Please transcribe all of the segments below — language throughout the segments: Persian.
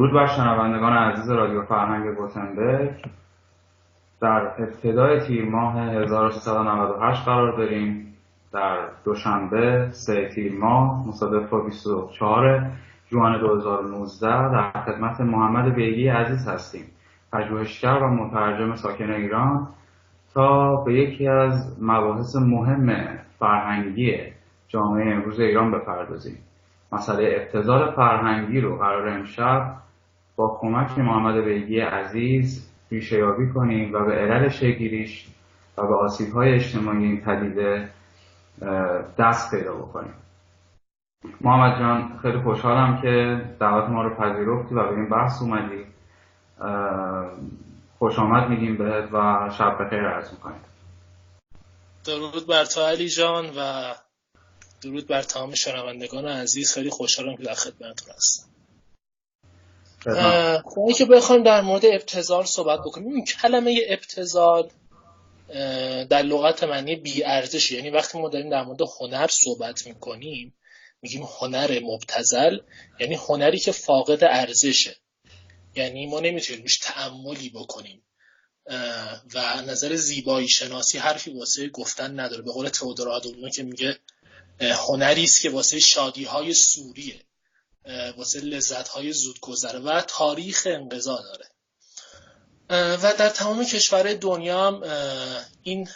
درود بر شنوندگان عزیز رادیو فرهنگ گوتنبرگ. در ابتدای تیر ماه 1398 قرار داریم. در دوشنبه 3 تیر ماه مصادف با 24 ژوئن 2019 در خدمت محمد بیگی عزیز هستیم، پژوهشگر و مترجم ساکن ایران، تا به یکی از مباحث مهم فرهنگی جامعه امروز ایران بپردازیم. مسئله ابتذال فرهنگی رو قرار امشب با کمک محمد بیگی عزیز ریشه‌یابی کنیم و به علل شکل‌گیریش و به آسیب‌های اجتماعی این پدیده دست پیدا بکنیم. محمد جان، خیلی خوشحالم که دعوت ما رو پذیرفتی و به این بحث اومدی. خوش آمد میگیم بهت و شب بخیر عرض می‌کنیم. درود بر تو علی جان و درود بر تمام شنوندگان عزیز. خیلی خوشحالم که در خدمتتون هستم. خواهی که بخوایم در مورد ابتذال صحبت بکنیم، این کلمه ابتذال در لغت معنی بی‌ارزش، یعنی وقتی ما داریم در مورد هنر صحبت میکنیم میگیم هنر مبتذل، یعنی هنری که فاقد ارزشه، یعنی ما نمیتونیم روش تأملی بکنیم و نظر زیبایی شناسی حرفی واسه گفتن نداره. به قول تئودور آدورنو که میگه هنری است که واسه شادی‌های سوریه، واسه لذت‌های زودگذره و تاریخ انقضا داره. و در تمام کشورهای دنیا هم این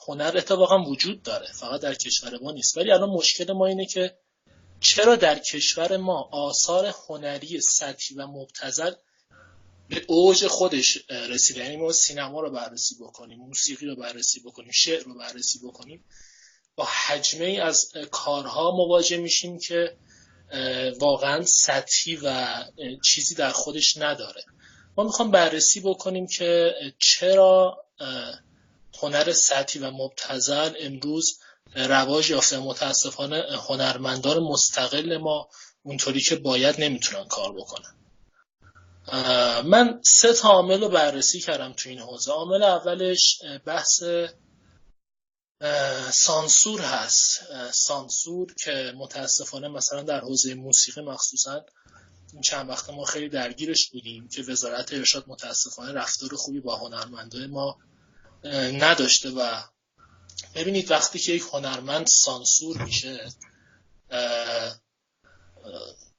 هنر اتفاقا وجود داره، فقط در کشور ما نیست. ولی الان مشکل ما اینه که چرا در کشور ما آثار هنری سطحی و مبتذل به اوج خودش رسیده. یعنی ما سینما رو بررسی بکنیم، موسیقی رو بررسی بکنیم، شعر رو بررسی بکنیم، با حجمه از کارها مواجه میشیم که واقعا سطحی و چیزی در خودش نداره. ما میخوام بررسی بکنیم که چرا هنر سطحی و مبتذل امروز رواج یافته. متاسفانه هنرمندان مستقل ما اونطوری که باید نمیتونن کار بکنن. من 3 عامل رو بررسی کردم تو این حوزه. عامل اولش بحث سانسور هست. سانسور که متاسفانه مثلا در حوزه موسیقی مخصوصا این چند وقت ما خیلی درگیرش بودیم که وزارت ارشاد متاسفانه رفتار خوبی با هنرمندای ما نداشته. و ببینید وقتی که یک هنرمند سانسور میشه،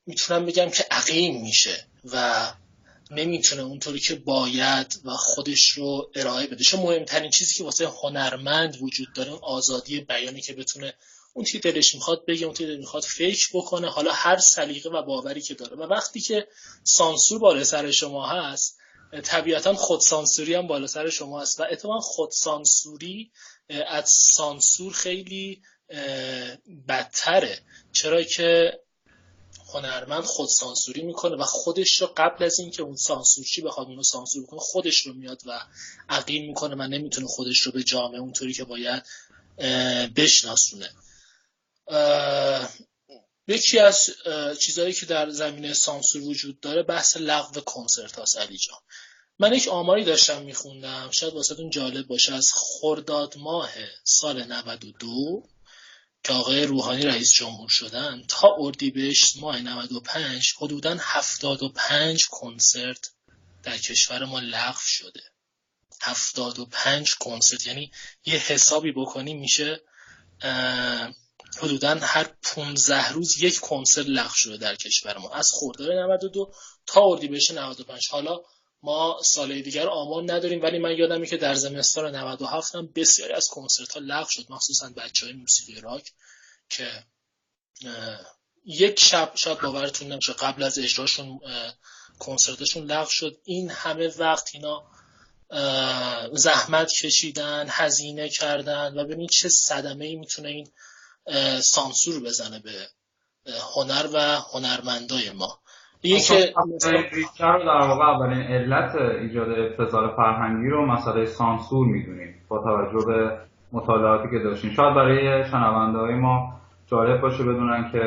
میتونم بگم که عقیم میشه و نمیتونه اونطوری که باید و خودش رو ارائه بده. چون مهمترین چیزی که واسه هنرمند وجود داره آزادی بیانی، که بتونه اون چیزی دلش میخواد بگه، اون چیزی میخواد فکر بکنه، حالا هر سلیقه و باوری که داره. و وقتی که سانسور بالا سر شما هست، طبیعتا خودسانسوری هم بالا سر شما هست و اتفاقا خودسانسوری از سانسور خیلی بدتره. چرا که هنرمند خود سانسوری میکنه و خودش رو قبل از این که اون سانسورچی بخواد اونو سانسور بکنه خودش رو میاد و عقیم میکنه و نمیتونه خودش رو به جامعه اونطوری که باید بشناسونه. یکی از چیزهایی که در زمینه سانسور وجود داره بحث لغو کنسرت هاست. علی جان، من یک آماری داشتم میخوندم، شاید واسهتون جالب باشه. از خرداد ماه سال 92 که آقای روحانی رئیس جمهور شدن تا اردیبهشت ماه 95 حدوداً 75 کنسرت در کشور ما لغو شده. 75 کنسرت، یعنی یه حسابی بکنیم میشه حدوداً هر 15 روز یک کنسرت لغو شده در کشور ما، از خرداد 92 تا اردیبهشت 95. حالا ما سال دیگر آمار نداریم، ولی من یادمه که در زمستان 97 هم بسیاری از کنسرت‌ها لغو شد، مخصوصاً بچه‌های موسیقی راک که یک شب شاید باورتون نمیشه قبل از اجراشون کنسرتشون لغو شد. این همه وقت اینا زحمت کشیدن، هزینه کردن و ببینید چه صدمه‌ای میتونه این سانسور بزنه به هنر و هنرمندای ما. ریشه رو در واقع اولین علت ایجاد ابتذال فرهنگی رو مسئله سانسور میدونید با توجه به مطالعاتی که داشتین. شاید برای شنونده‌های ما جالب باشه بدونن که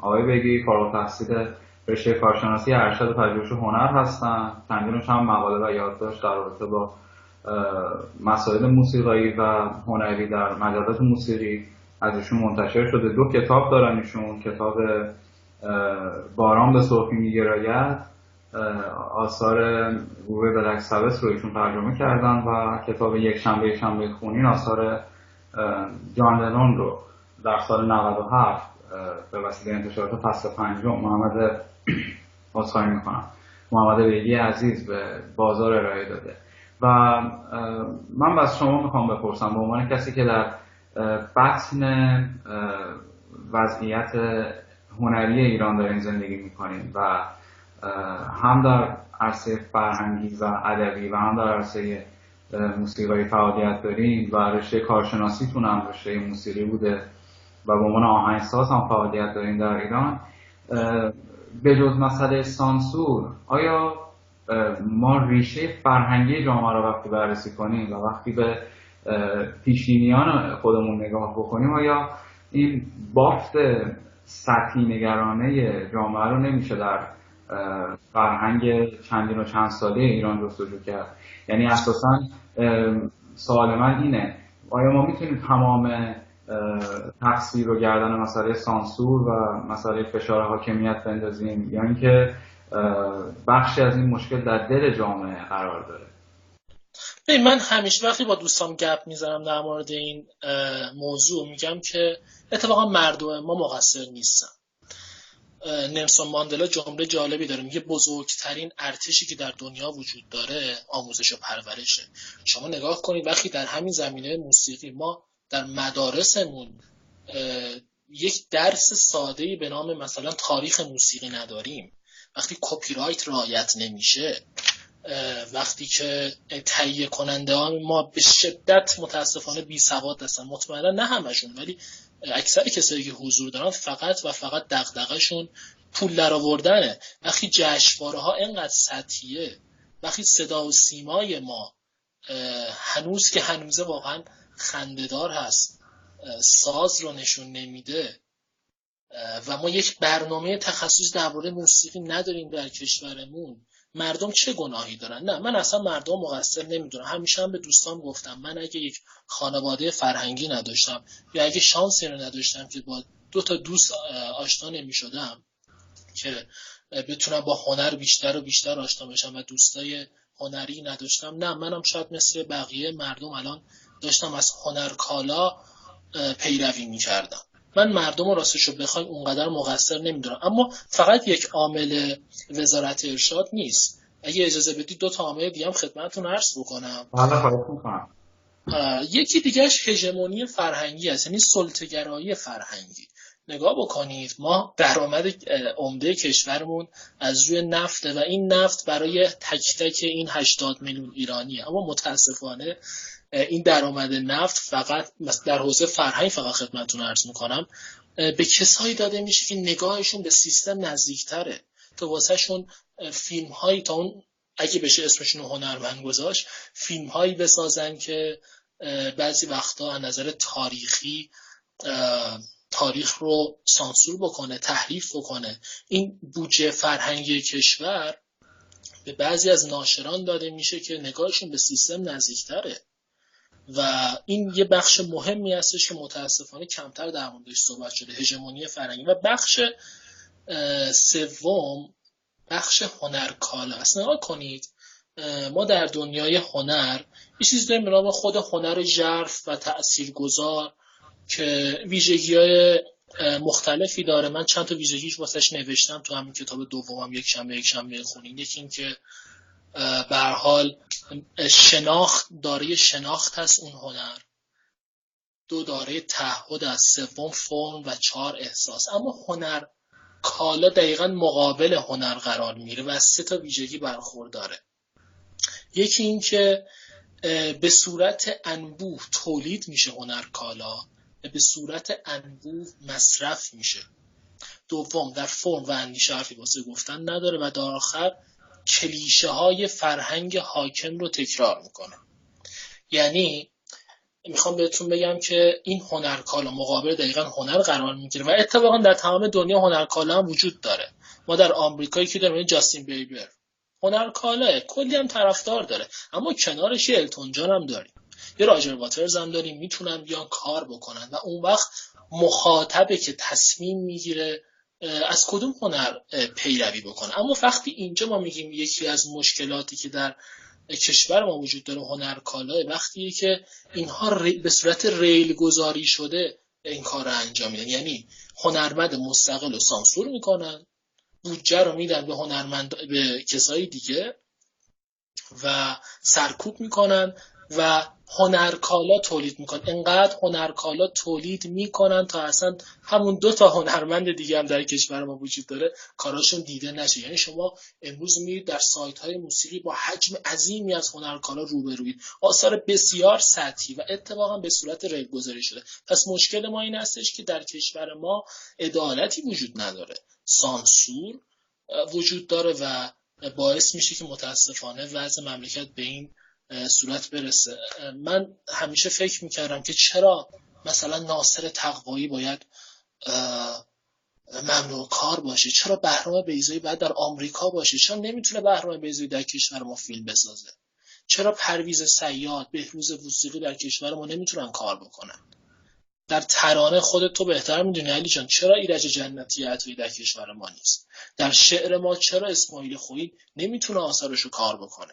آقای بیگی فارغ التحصیل رشته کارشناسی ارشد پژوهش هنر هستن. چندینش هم مقاله و یادداشت در رابطه با مسائل موسیقایی و هنری در مجلات موسیقی ازشون منتشر شده. 2 کتاب دارن ایشون، کتاب باران به سرخی میگراید آثار گروه بلک ثابت رو ایشون ترجمه کردن و کتاب یک شنبه خونین آثار جان لنون رو در سال 97 به وسیله انتشارات فصل پنجم محمد بیگی عزیز به بازار ارائه داده و من از شما میخوام بپرسم به عنوان کسی که در بطن وضعیت هنری ایران دارین زندگی میکنین و هم در عرصه فرهنگی و ادبی و هم در عرصه موسیقی فعالیت دارین و رشته کارشناسیتون هم رشته موسیقی بوده و به عنوان آهنگساز هم فعالیت دارین در ایران، به جز مسئله سانسور آیا ما ریشه فرهنگی جامعه رو وقتی بررسی کنیم و وقتی به پیشینیان خودمون نگاه بکنیم آیا این بافت سطحی نگرانه جامعه رو نمیشه در فرهنگ چندین و چند ساله ایران جستجو کرد؟ یعنی اساساً سوال من اینه آیا ما میتونیم تمام تقصیر رو گردن مسئله سانسور و مسئله فشار حاکمیت بندازیم یا اینکه بخشی از این مشکل در دل جامعه قرار داره؟ من همیشه وقتی با دوستام گپ میزنم در مورد این موضوع میگم که اتفاقا مردم ما مقصر نیستن. نلسون ماندلا جمله جالبی داره، میگه بزرگترین ارتشی که در دنیا وجود داره آموزش و پرورشه. شما نگاه کنید وقتی در همین زمینه موسیقی ما در مدارسمون یک درس ساده‌ای به نام مثلا تاریخ موسیقی نداریم، وقتی کپی رایت رعایت نمیشه، وقتی که تهیه کننده ها ما به شدت متاسفانه بی سواد هستن، مطمئنا نه همشون ولی اکثر کسایی که حضور دارن فقط و فقط دغدغه‌شون پول درآوردنه، وقتی جشنواره ها اینقدر سطحیه، وقتی صدا و سیمای ما هنوز که هنوزه واقعا خنده‌دار هست ساز رو نشون نمیده و ما یک برنامه تخصصی درباره موسیقی نداریم در کشورمون، مردم چه گناهی دارن؟ نه، من اصلا مردم مقصر نمیدونم. همیشه هم به دوستان گفتم من اگه یک خانواده فرهنگی نداشتم یا اگه شانسی رو نداشتم که با 2 تا دوست آشنا نمیشدم که بتونم با هنر بیشتر و بیشتر آشنا بشم و دوستای هنری نداشتم، نه منم شاید مثل بقیه مردم الان داشتم از هنر کالا پیروی میکردم. من مردم رو راستشو بخوایم اونقدر مقصر نمیدونم، اما فقط یک عامل وزارت ارشاد نیست. اگه اجازه بدید 2 تا عامل دیگه هم خدمتتون عرض بکنم. یکی دیگهش هژمونی فرهنگی است، یعنی سلطه‌گرایی فرهنگی. نگاه بکنید ما درآمد عمده کشورمون از روی نفته و این نفت برای تک تک این 80 میلیون ایرانیه، اما متاسفانه این درآمد نفت فقط در حوزه فرهنگ فقط خدمتتون عرض میکنم به کسایی داده میشه که نگاهشون به سیستم نزدیکتره، تا واسهشون فیلم هایی، تا اون اگه بشه اسمشون رو هنرمند گذاشت، فیلم هایی بسازن که بعضی وقتا از نظر تاریخی تاریخ رو سانسور بکنه، تحریف بکنه. این بودجه فرهنگی کشور به بعضی از ناشران داده میشه که نگاهشون به سیستم نزدیکتره و این یه بخش مهمی هستش که متاسفانه کمتر در موردش صحبت شده، هژمونی فرهنگی. و بخش سوم بخش هنرکالا است. نگاه کنید ما در دنیای هنر یه چیزی داریم به نام خود هنر ژرف و تاثیرگذار که ویژگی‌های مختلفی داره. من چند تا ویژگیش واسش نوشتم تو همین کتاب دومم، یک شنبه خونین. یکی این که به هر حال دارای شناخت هست اون هنر، 2 دارای تعهد است، 3 فرم و 4 احساس. اما هنر کالا دقیقاً مقابل هنر قرار میگیره و از 3 تا ویژگی برخورداره. یکی این که به صورت انبوه تولید میشه هنر کالا و به صورت انبوه مصرف میشه. دوم در فرم و اندیشه حرفی واسه گفتن نداره و در آخر کلیشه های فرهنگ حاکم رو تکرار میکنه. یعنی میخوام بهتون بگم که این هنرکالا مقابل دقیقاً هنر قرار میگیره و اتفاقا در تمام دنیا هنرکالا هم وجود داره. ما در آمریکایی که داریم جاستین بیبر هنرکالاه، کلی هم طرفدار داره، اما کنارش یه التون جان هم داریم، یه راجر واترز هم داریم، میتونن بیان کار بکنن و اون وقت مخاطبه که تصمیم میگیره از کدوم هنر پیروی بکنه. اما وقتی اینجا ما میگیم یکی از مشکلاتی که در کشور ما وجود داره هنرکالاه، وقتیه که اینها به صورت ریل گذاری شده این کار رو انجام میدن، یعنی هنرمند مستقل رو سانسور میکنن، بودجه رو میدن به به کسای دیگه و سرکوب میکنن و هنرکالا تولید میکنن. انقدر هنرکالا تولید میکنن تا اصلا همون 2 تا هنرمند دیگه هم در کشور ما وجود داره کاراشون دیده نشه. یعنی شما امروز میرید در سایت های موسیقی با حجم عظیمی از هنرکالا روبروید، آثار بسیار سطحی و اتفاقا به صورت ریل گذاری شده. پس مشکل ما این هستش که در کشور ما عدالتی وجود نداره، سانسور وجود داره و باعث میشه که متاسفانه وضع مملکت به این صورت برسه. من همیشه فکر میکردم که چرا مثلا ناصر تقوایی باید ممنوع کار باشه، چرا بهرام بیضایی باید در آمریکا باشه، چرا نمیتونه بهرام بیضایی در کشور ما فیلم بسازه، چرا پرویز صیاد، بهروز وثیقی در کشور ما نمیتونن کار بکنن. در ترانه خودت تو بهتر میدونی علی جان، چرا ایرج جنتی عطایی در کشور ما نیست؟ در شعر ما چرا اسماعیل خویی نمیتونه آثارشو کار بکنه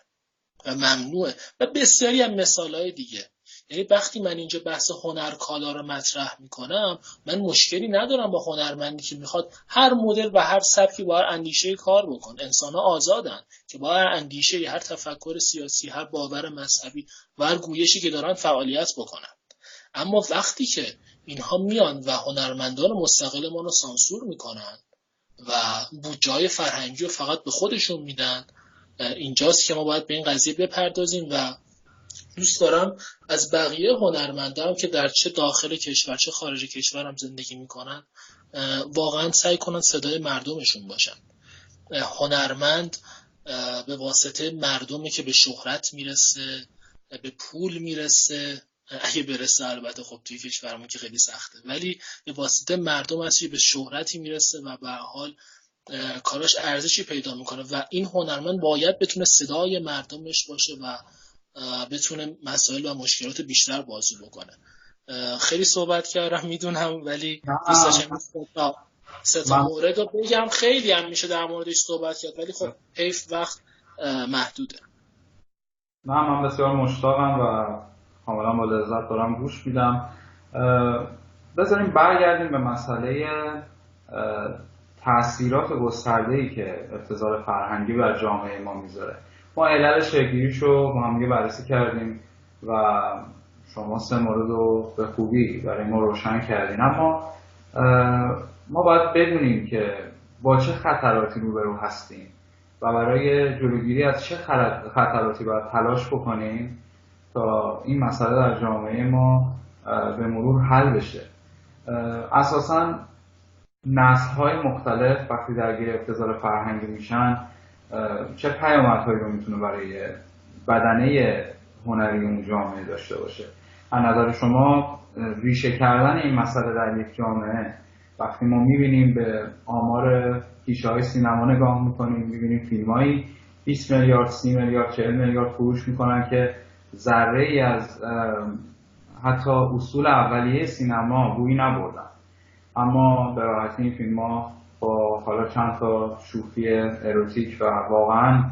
و ممنوعه؟ و بسیاری از مثالهای دیگه. یعنی وقتی من اینجا بحث هنرکالا رو مطرح میکنم، من مشکلی ندارم با هنرمندی که میخواد هر مدل و هر سبکی با هر اندیشه کار بکن. انسان‌ها آزادن که با هر اندیشه، هر تفکر سیاسی، هر باور مذهبی و هر گویشی که دارن فعالیت بکنن. اما وقتی که اینها میان و هنرمندان مستقل ما رو سانسور میکنن و بودجه‌های فرهنگی رو فقط به خودشون میدن، اینجاست که ما باید به این قضیه بپردازیم و دوست دارم از بقیه هنرمندان که در چه داخل کشور چه خارج کشور هم زندگی میکنن واقعا سعی کنن صدای مردمشون باشن. هنرمند به واسطه مردمی که به شهرت میرسه، به پول میرسه، اگه برسه البته، خب توی کشورمون که خیلی سخته، ولی به واسطه مردم هستی به شهرتی میرسه و به حال کاراش ارزشی پیدا میکنه و این هنرمند باید بتونه صدای مردمش باشه و بتونه مسائل و مشکلات بیشتر بازی بکنه. خیلی صحبت کردم میدونم، ولی دوست داشتم سه تا مورد رو بگم. خیلی هم میشه در موردش صحبت کرد ولی خب حیف وقت محدوده. من بسیار مشتاقم و کاملا با لذت دارم گوش میدم. بذاریم برگردیم به مسئله تأثیرات گسترده‌ای که ابتذال فرهنگی بر جامعه ما میذاره. ما علل شکل‌گیریشو با هم بررسی کردیم و شما 3 مورد رو به خوبی برای ما روشن کردین، اما ما باید بدونیم که با چه خطراتی روبرو هستیم و برای جلوگیری از چه خطراتی باید تلاش بکنیم تا این مسئله در جامعه ما به مرور حل بشه. اساساً نسل‌های مختلف وقتی درگیر ابتذال فرهنگی میشن چه پیامدهایی رو میتونه برای بدنه هنری اون جامعه داشته باشه؟ از نظر شما ریشه کردن این مسئله در یک جامعه، وقتی ما میبینیم به آمار پیشه‌های سینما نگاه میکنیم، میبینیم فیلمایی 20 میلیارد، 30 میلیارد، 40 میلیارد فروش میکنن که ذره ای از حتی اصول اولیه سینما بویی نبردن، اما به راحتی این فیلم ها با حالا چند تا شوخی اروتیک و واقعا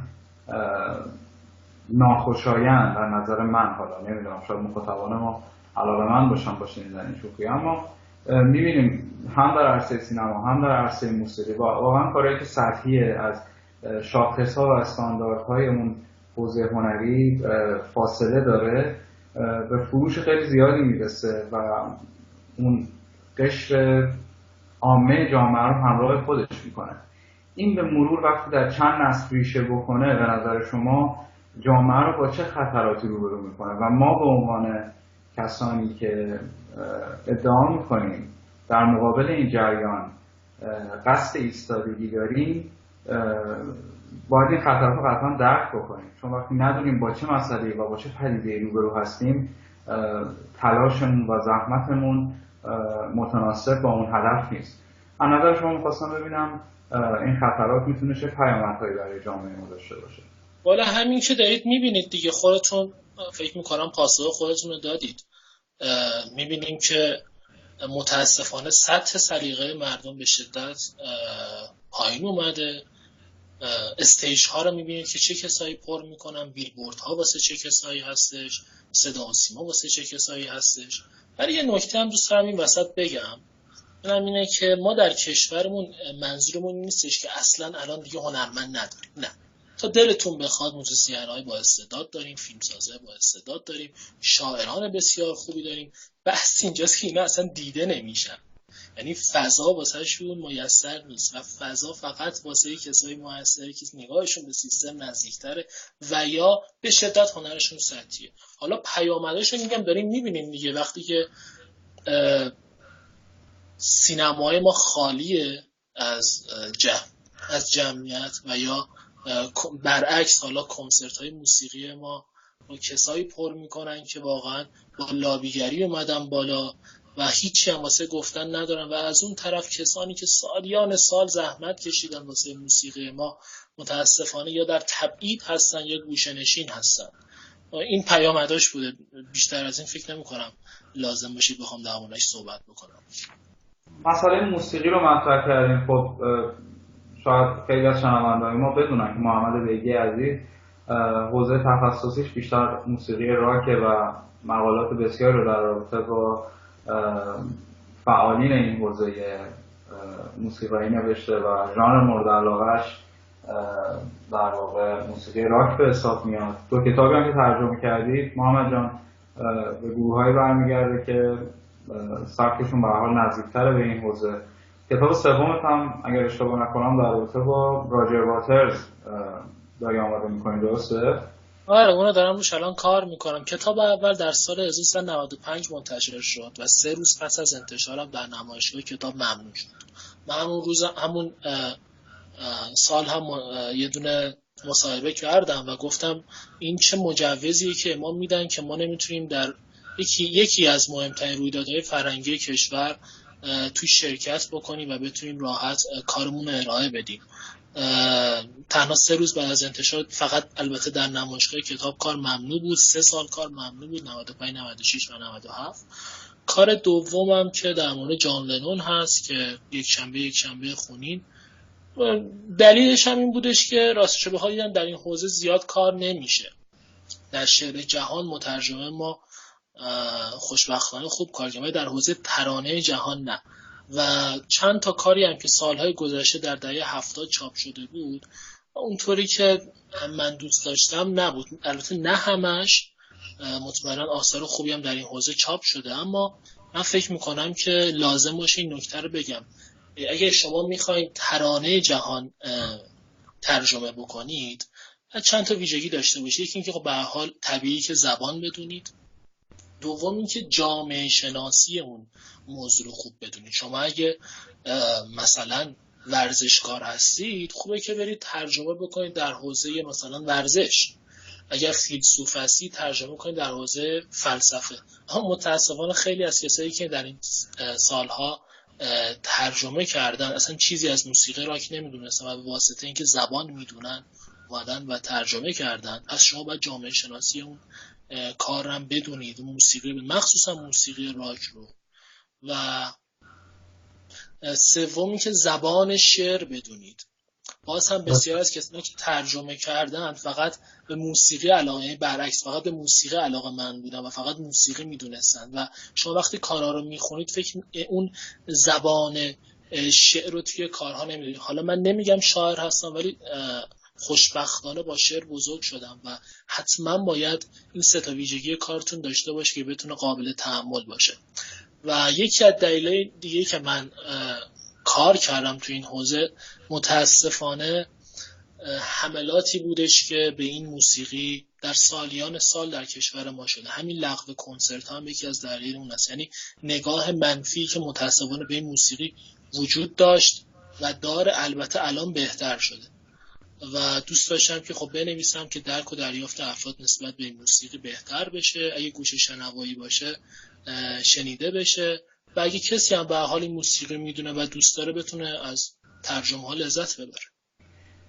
ناخوشایند در نظر من، حالا نمیدونم شاید مخاطبان ما علاقه‌مند باشن با شنیدن این شوخی، اما میبینیم هم در عرصه سینما هم در عرصه موسیقی واقعا کارهایی که سطحیه از شاخص‌ها و استانداردهای اون حوزه هنری فاصله داره، به فروش خیلی زیادی میرسه و اون قشر عامه جامعه رو همراه خودش میکنه. این به مرور وقتی در چند نسل ریشه بکنه، به نظر شما جامعه رو با چه خطراتی روبرو میکنه و ما به عنوان کسانی که ادعا میکنیم در مقابل این جریان قصد ایستادگی داریم، باید این خطرات رو قطعا درک بکنیم، چون وقتی ندونیم با چه مسئله‌ای و با چه پدیده‌ای روبرو هستیم، تلاشمون و زحمتمون متناسب با اون هدف نیست. از نظر شما می‌خواستم ببینم این خطرات میتونه چه پیامدهایی برای جامعه ما داشته باشه؟ والا همین که دارید میبینید دیگه، خودتون فکر میکنم پاسخ خودتون رو دادید. میبینیم که متاسفانه سطح سلیقه مردم به شدت پایین اومده. استیج ها رو میبینید که چه کسایی پر میکنن، بیلبورد ها واسه چه کسایی هستش، صدا و سیما واسه چه کسایی هستش. ولی یه نکته هم دوست دارم این وسط بگم، اونم اینه که ما در کشورمون منظورمون نیستش که اصلا الان دیگه هنرمند نداریم، نه، تا دلتون بخواد موزیسین‌های با استعداد داریم، فیلمسازای با استعداد داریم، شاعران بسیار خوبی داریم. بحث اینجاست که اینا اصلا دیده نمیشن، یعنی فضا واسه شون میسر نیست و فضا فقط واسه کسایی موثره که نگاهشون به سیستم نزدیکتره و یا به شدت هنرشون سطحیه. حالا پیامدش رو میگم داریم میبینیم دیگه، وقتی که سینمای ما خالیه از جمعیت و یا برعکس حالا کنسرت های موسیقی ما با کسایی پر میکنن که واقعا با لابیگری اومدن بالا و هیچی هم واسه گفتن ندارن و از اون طرف کسانی که سالیان سال زحمت کشیدن واسه موسیقی ما متاسفانه یا در تبعید هستن یا گوشه‌نشین هستن. این پیامداش بوده، بیشتر از این فکر نمی‌کنم لازم باشه بخوام در موردش صحبت بکنم. مسئله موسیقی رو مطرح کردیم. خب شاید خیلی از شنونده‌های ما بدونن که محمد بیگی عزیز حوزه تخصصیش بیشتر موسیقی راکه و مقالات بسیاری رو در رابطه با فعالین این حوزه موسیقایی نوشته و ژانر مورد علاقه‌اش در واقع موسیقی راک به حساب میاد. دو کتابی هم که ترجمه کردید محمد جان به گروه‌هایی برمیگرده که سبکشون به هر حال نزدیک‌تره به این حوزه. کتاب سومت هم اگر اشتباه نکنم در رابطه با راجر واترز داری آماده می‌کنی، درسته؟ آره اونو دارم روش الان کار میکنم. کتاب اول در سال 1395 منتشر شد و 3 روز پس از انتشارم در نمایشگاه کتاب ممنوع شد. من همون سال هم یه دونه مصاحبه کردم و گفتم این چه مجوزیه که ما میدن که ما نمیتونیم در یکی از مهمترین رویدادهای فرهنگی کشور توی شرکت بکنیم و بتونیم راحت کارمون رو ارائه بدیم. تنها 3 روز بعد از انتشار، فقط البته در نمایشگاه کتاب کار ممنوع بود، 3 سال کار ممنوع بود، 95 96 و 97. کار دومم که در مورد جان لنون هست که یک شنبه خونین. دلیلش هم این بودش که راستش بخوام دیدم در این حوزه زیاد کار نمیشه. در شعر جهان مترجم ما خوشبختانه خوب کار کرده، در حوزه ترانه جهان نه. و چند تا کاری هم که سالهای گذشته در دهه 70 چاپ شده بود اونطوری که من دوست داشتم نبود. البته نه همش، مطمئنا آثار خوبی هم در این حوزه چاپ شده، اما من فکر میکنم که لازم باشه این نکته رو بگم. اگه شما میخواید ترانه جهان ترجمه بکنید چند تا ویژگی داشته باشید. یکی اینکه خب به هر حال طبیعی که زبان بدونید، دوم اینکه جامعه شناسی اون موضوع رو خوب بدونید. شما اگه مثلا ورزشکار هستید خوبه که برید ترجمه بکنید در حوزه مثلا ورزش. اگر فیلسوف هستید ترجمه کنید در حوزه فلسفه. اما متاسفانه خیلی از کسایی که در این سالها ترجمه کردن اصلا چیزی از موسیقی راک نمیدونستن و به واسطه اینکه زبان میدونن اومدن و ترجمه کردن. پس شما باید جامعه شناسی اون کارم بدونید، موسیقی مخصوصا موسیقی راک رو. و سومی که زبان شعر بدونید. باز هم بسیار از کسانی که ترجمه کردن فقط به موسیقی علاقه، برعکس فقط به موسیقی علاقه من بودن و فقط موسیقی میدونستن و شما وقتی کارها رو میخونید فکر اون زبان شعر رو توی کارها نمیدونید. حالا من نمیگم شاعر هستم ولی خوشبختانه با شعر بزرگ شدم و حتما باید این 3 تا ویژگی کارتون داشته باشه که بتونه قابل تحمل باشه. و یکی از دلایل دیگه که من کار کردم تو این حوزه متاسفانه حملاتی بودش که به این موسیقی در سالیان سال در کشور ما شده. همین لغو کنسرت هم یکی از دلایل اون است. یعنی نگاه منفی که متاسفانه به این موسیقی وجود داشت و داره، البته الان بهتر شده و دوست داشتم که خب بنویسم که درک و دریافت افراد نسبت به این موسیقی بهتر بشه، اگه گوش شنوایی باشه شنیده بشه و اگه کسی هم به حال این موسیقی میدونه و دوست داره بتونه از ترجمه ها لذت ببره.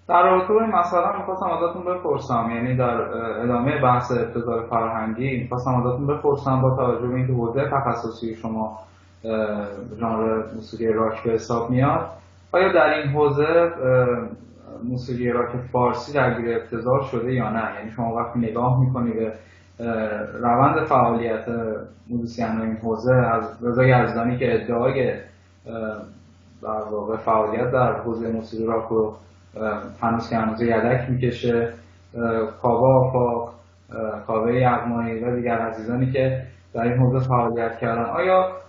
در رابطه با این مسئله می‌خواستم ازتون بپرسم، یعنی در ادامه بحث ابتذال فرهنگی می‌خواستم ازتون بپرسم با توجه به اینکه حوزه تخصصی شما ژانر موسیقی راک به حساب میاد. آیا در این حوزه موسیقی راک فارسی درگیر ابتذال شده یا نه؟ یعنی شما وقتی نگاه میکنی به روند فعالیت موزیسین این حوزه، از رضا یزدانی که ادعای در واقع فعالیت در حوزه موسیقی راک رو هنوز که هنوز یدک میکشه، کاوه آفاق، کاوه یغمایی و دیگر عزیزانی که در این حوزه فعالیت کردن، آیا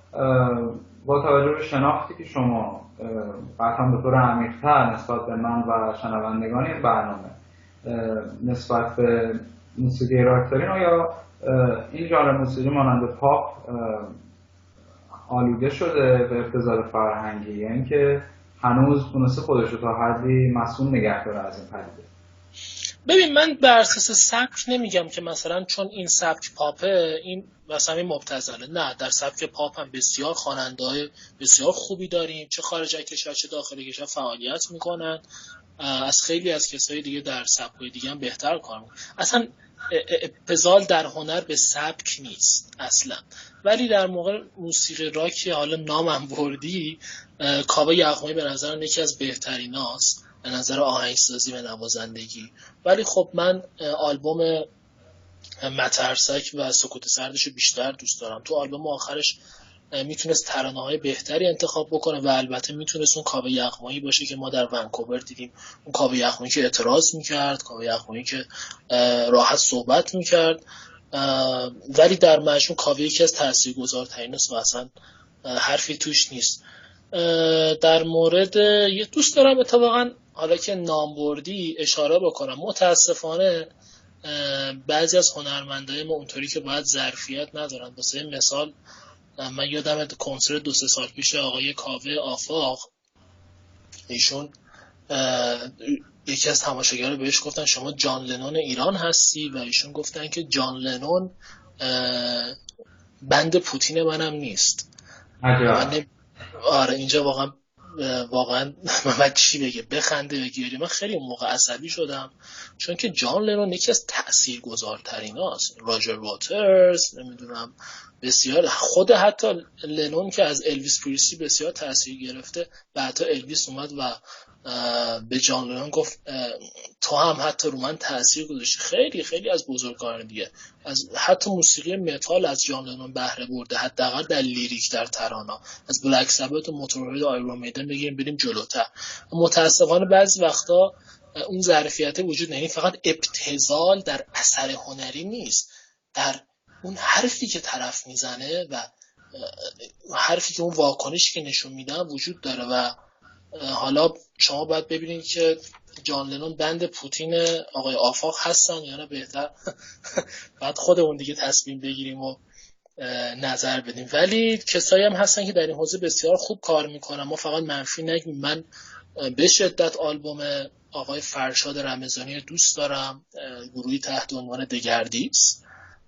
با توجه به شناختی که شما قطعا به طور عمیق‌تر نسبت به من و شنوندگان این برنامه نسبت به موسیقی راک دارین، آیا این ژانر موسیقی مانند پاپ آلوده شده به ابتذال فرهنگی، یعنی که هنوز تونسته خودش رو تا حدی مسئول نگه داره از این پدیده؟ ببین، من بر اساس سبک نمیگم که مثلا چون این سبک پاپه این مثلا این مبتذله. نه، در سبک پاپ هم بسیار خواننده‌های بسیار خوبی داریم، چه خارج از کشور چه داخل کشور فعالیت میکنن، از خیلی از کسای دیگه در سبک‌های دیگه هم بهتر کار میکنن. اصلا ابتذال در هنر به سبک نیست اصلا. ولی در موقع موسیقی راک حالا نامم بردی، کاوه یغمایی به نظرم یکی از بهتریناست به نظر آهنگسازی و نوازندگی. ولی خب من آلبوم مترسک و سکوت سردش بیشتر دوست دارم. تو آلبوم آخرش میتونست ترانه‌های بهتری انتخاب بکنه و البته میتونست اون کاوه یغمایی باشه که ما در ونکوور دیدیم، اون کاوه یغمایی که اعتراض میکرد، کاوه یغمایی که راحت صحبت میکرد. ولی در مجموع کاوه یکی از تاثیرگذارترین است و اصلا حرفی توش نیست. در مورد یه دوست دارم اتفاقا حالا که نام بردی اشاره بکنم، متاسفانه بعضی از هنرمندای ما اونطوری که باید ظرفیت ندارن. واسه مثال من یادم کنسرت 2-3 سال پیش آقای کاوه آفاق، ایشون یکی از تماشاگرها بهش گفتن شما جان لنون ایران هستی و ایشون گفتن که جان لنون بند پوتین منم نیست. آره اینجا واقعا من چی بگه، بخنده بگیری. من خیلی اون موقع عصبی شدم چون که جان لنون یکی از تاثیرگذارترین هاست، راجر واترز نمیدونم بسیار، خود حتی لنون که از الویس پریسلی بسیار تاثیر گرفته، بعدا الویس اومد و به جان لنون گفت تو هم حتی رو من تاثیر گذاشتی. خیلی خیلی از بزرگان دیگه از حتی موسیقی متال از جان لنون بهره برده، حداقل در لیریک، در ترانه. از بلک سابت و موتورهید و آیرون میدن بگیریم بریم جلوتر. متاسفانه بعضی وقتا اون ظرفیت وجود نه. فقط ابتذال در اثر هنری نیست، در اون حرفی که طرف میزنه و حرفی که اون واکنشی که نشون میده وجود داره. و حالا شما باید ببینید که جان لنون بند پوتین آقای آفاق هستن یا نه. بهتر بعد خودمون دیگه تصمیم بگیریم و نظر بدیم. ولی کسایی هم هستن که در این حوزه بسیار خوب کار میکنن، ما فقط منفی نگیم. من به شدت آلبوم آقای فرشاد رمضانی دوست دارم، گروهی تحت عنوان دگردیس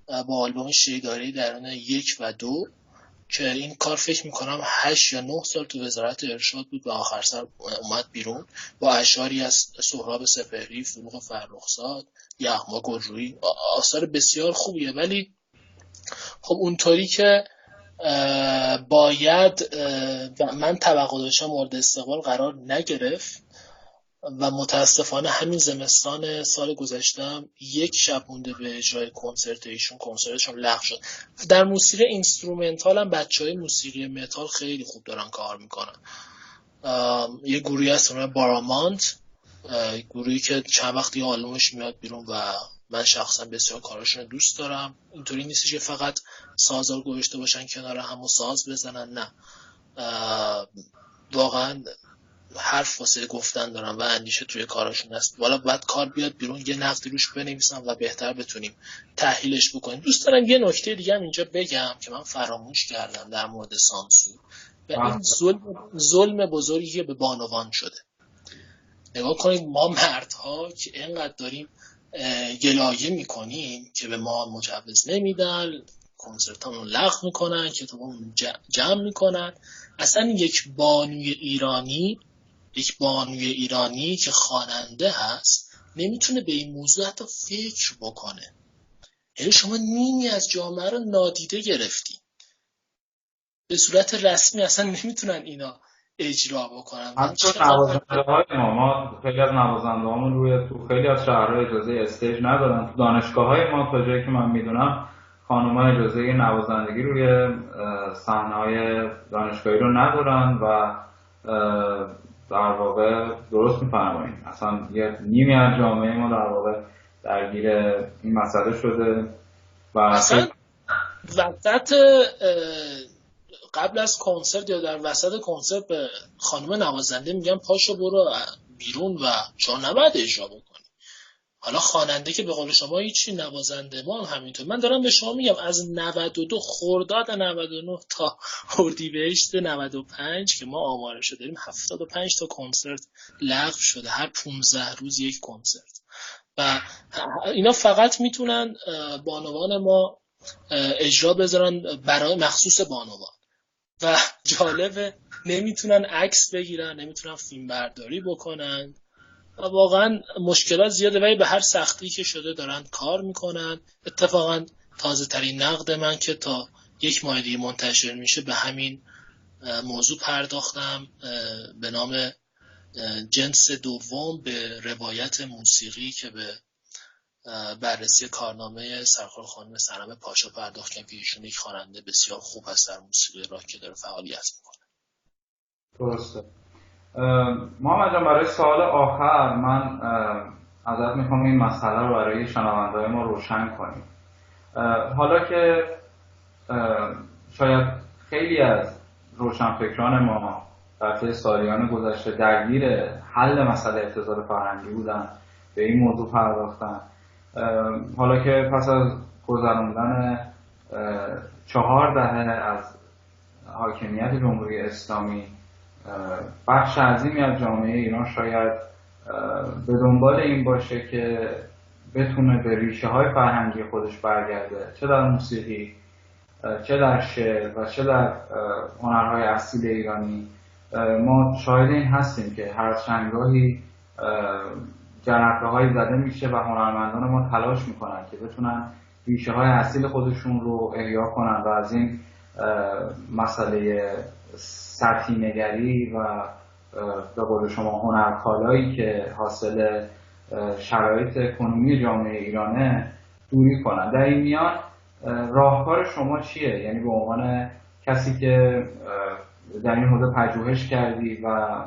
با آلبوم شیداری درون 1 و 2 که این کار فکر میکنم 8 یا 9 سال تو وزارت ارشاد بود و آخر سر اومد بیرون با اشعاری از سهراب سپهری، فروغ فرخزاد، یغما گلرویی. آثار بسیار خوبیه. ولی خب اونطوری که باید من توقع داشتم مورد استقبال قرار نگرفت و متاسفانه همین زمستان سال گذشتم 1 شب مونده به اجرای کنسرت ایشون، کنسرتشون لغو شد. در موسیقی اینسترومنتال هم بچهای موسیقی متال خیلی خوب دارن کار میکنن. یه گروهی هست اونم بارامانت، گروهی که چند وقتی آلبومش میاد بیرون و من شخصا بسیار کاراشون رو دوست دارم. اینطوری نیست که فقط سازا گذاشته باشن کنار هم و ساز بزنن، نه، واقعا حرف واسه گفتن دارن و اندیشه توی کاراشون هست. والا بعد کار بیاد بیرون یه نقدی روش بنویسن و بهتر بتونیم تحلیلش بکنیم. دوست دارم یه نکته دیگه هم اینجا بگم که من فراموش کردم در مورد سانسور و این ظلم بزرگی که به بانوان شده. نگاه کنید ما مردها که اینقدر داریم گلایه میکنیم که به ما مجوز نمیدن، کنسرتامون لغو میکنن، کتابامون جمع میکنن. اصلا یک بانوی ایرانی که خواننده هست نمیتونه به این موضوع حتی فکر بکنه. یعنی شما نیمی از جامعه رو نادیده گرفتی. به صورت رسمی اصلا نمیتونن اینا اجرا بکنن. من حتی چقدر نوازنده‌های ما خیلی از نوازنده‌هامون روی تو خیلی از شهرها اجازه استیج ندارن. تو دانشگاه‌های ما تا جایی که من میدونم خانم‌ها اجازه نوازندگی روی صحنه‌های دانشگاهی رو ندارن و در واقع درست می‌فرمایید اصلا یه نیمی از جامعه ما در واقع درگیر این مسئله شده و اصلا وسط قبل از کنسرت یا در وسط کنسرت به خانم نوازنده میگن پاشو برو بیرون و شما نباید اجرا بکنی. حالا خواننده که به قول شما هیچی، نوازنده ما هم همینطور. من دارم به شما میگم از 92 خرداد 99 تا اردیبهشت 95 که ما آمارشو داریم 75 تا کنسرت لغو شده، هر 15 روز یک کنسرت. و اینا فقط میتونن بانوان ما اجرا بذارن برای مخصوص بانوان و جالبه نمیتونن عکس بگیرن، نمیتونن فیلم برداری بکنن و واقعا مشکلات زیاده، ولی به هر سختی که شده دارن کار میکنن. اتفاقا تازه ترین نقد من که تا یک ماه دیگه منتشر میشه به همین موضوع پرداختم به نام جنس دوم به روایت موسیقی که به بررسی کارنامه سرکار خانم صنم پاشا پرداخت که ایشون یک خواننده بسیار خوب هست در موسیقی راک که داره فعالیت میکنه. درسته. محمد جان برای سوال آخر من ازت میخوام این مسئله رو برای شنونده‌های ما روشن کنیم. حالا که شاید خیلی از روشنفکران ما در طی سالیان گذشته درگیر حل مسئله ابتذال فرهنگی بودن، به این موضوع پرداختن، حالا که پس از گذراندن 4 دهه از حاکمیت جمهوری اسلامی بخش عظیمی از جامعه ایران شاید به دنبال این باشه که بتونه به ریشه های فرهنگی خودش برگرده، چه در موسیقی، چه در شعر و چه در هنرهای اصیل ایرانی. ما شاهد این هستیم که هر چندگاهی جرقه‌هایی زده میشه و هنرمندان ما تلاش میکنن که بتونن ریشه های اصیل خودشون رو احیا کنن و از این مسئله سطحی نگری و به قول شما هنرکالایی که حاصل شرایط کنونی جامعه ایرانه دوری کنن. در این میان راهکار شما چیه؟ یعنی به عنوان کسی که در این حوزه پژوهش کردی و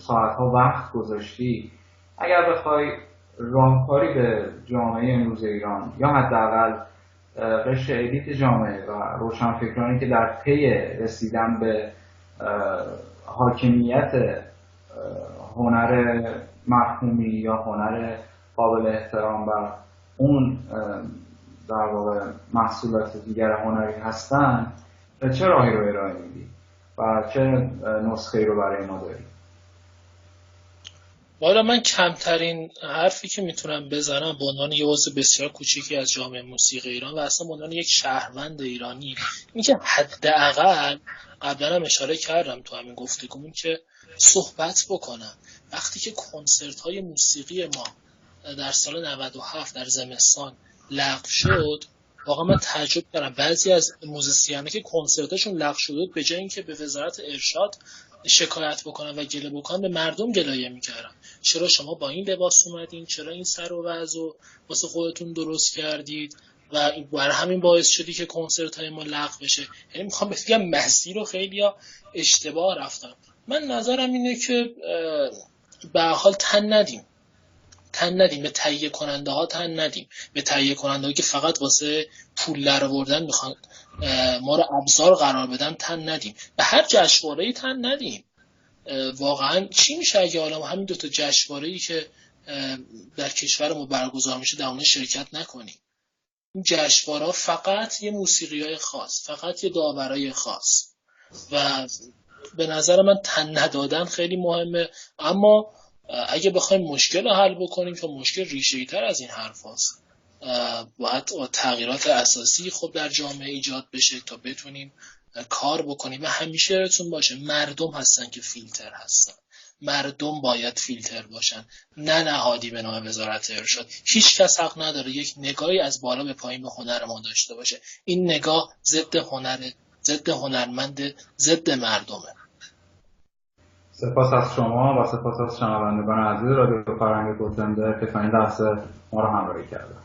ساعتها وقت گذاشتی، اگر بخوای راهکاری به جامعه امروز ایران یا حداقل قشر الیت جامعه و روشنفکرانی که در پی رسیدن به حاکمیت هنر مفهومی یا هنر قابل احترام و اون در واقع محصولات دیگر هنری هستن، چه راهی رو ارائه میدی و چه نسخه‌ای رو برای ما داری؟ والا من کمترین حرفی که میتونم بزنم به عنوان یه عضو بسیار کوچیکی از جامعه موسیقی ایران و اصلا به عنوان یک شهروند ایرانی این که حداقل قبلا هم اشاره کردم تو همین گفتگومون که صحبت بکنم. وقتی که کنسرت های موسیقی ما در سال 97 در زمستان لغو شد، واقعا من تعجب کردم. بعضی از موزیسیان‌ها که کنسرتاشون لغو شد به جای اینکه به وزارت ارشاد شکایت بکنن و گله بکنن به مردم گلایه میکردن. چرا شما با این لباس اومدین؟ چرا این سر و وضع واسه خودتون درست کردید؟ و برای همین باعث شدی که کنسرت های ما لغو بشه. یعنی میخوام بگم مسیر رو خیلیا اشتباه رفتن. من نظرم اینه که به حال تن ندیم به تهیه کننده ها، تن ندیم به تهیه کننده ها که فقط واسه پول درآوردن میخوان ما رو ابزار قرار بدن، تن ندیم. به هر جشنواره‌ای تن ندیم. واقعا چی میشه اگه حالا همین دوتا جشنواره‌ای که در کشور ما برگزار میشه در اون شرکت نکنیم؟ این جشنواره‌ها فقط یه موسیقیای خاص، فقط یه داورای خاص و به نظر من تن ندادن خیلی مهمه. اما اگه بخوایم مشکل رو حل بکنیم که مشکل ریشه‌ای تر از این حرف هست، باید تغییرات اساسی خب در جامعه ایجاد بشه تا بتونیم کار بکنیم. و همیشه یادتون باشه مردم هستن که فیلتر هستن، مردم باید فیلتر باشن، نه نهادی به نام وزارت ارشاد. هیچ کس حق نداره یک نگاهی از بالا به پایین به هنر ما داشته باشه. این نگاه ضد هنره ضد هنرمند، ضد مردمه. سپاس از شما و سپاس از شنوندگان عزیز رادیو فرهنگ گوسنده که تا این لحظه ما رو همراهی کردن.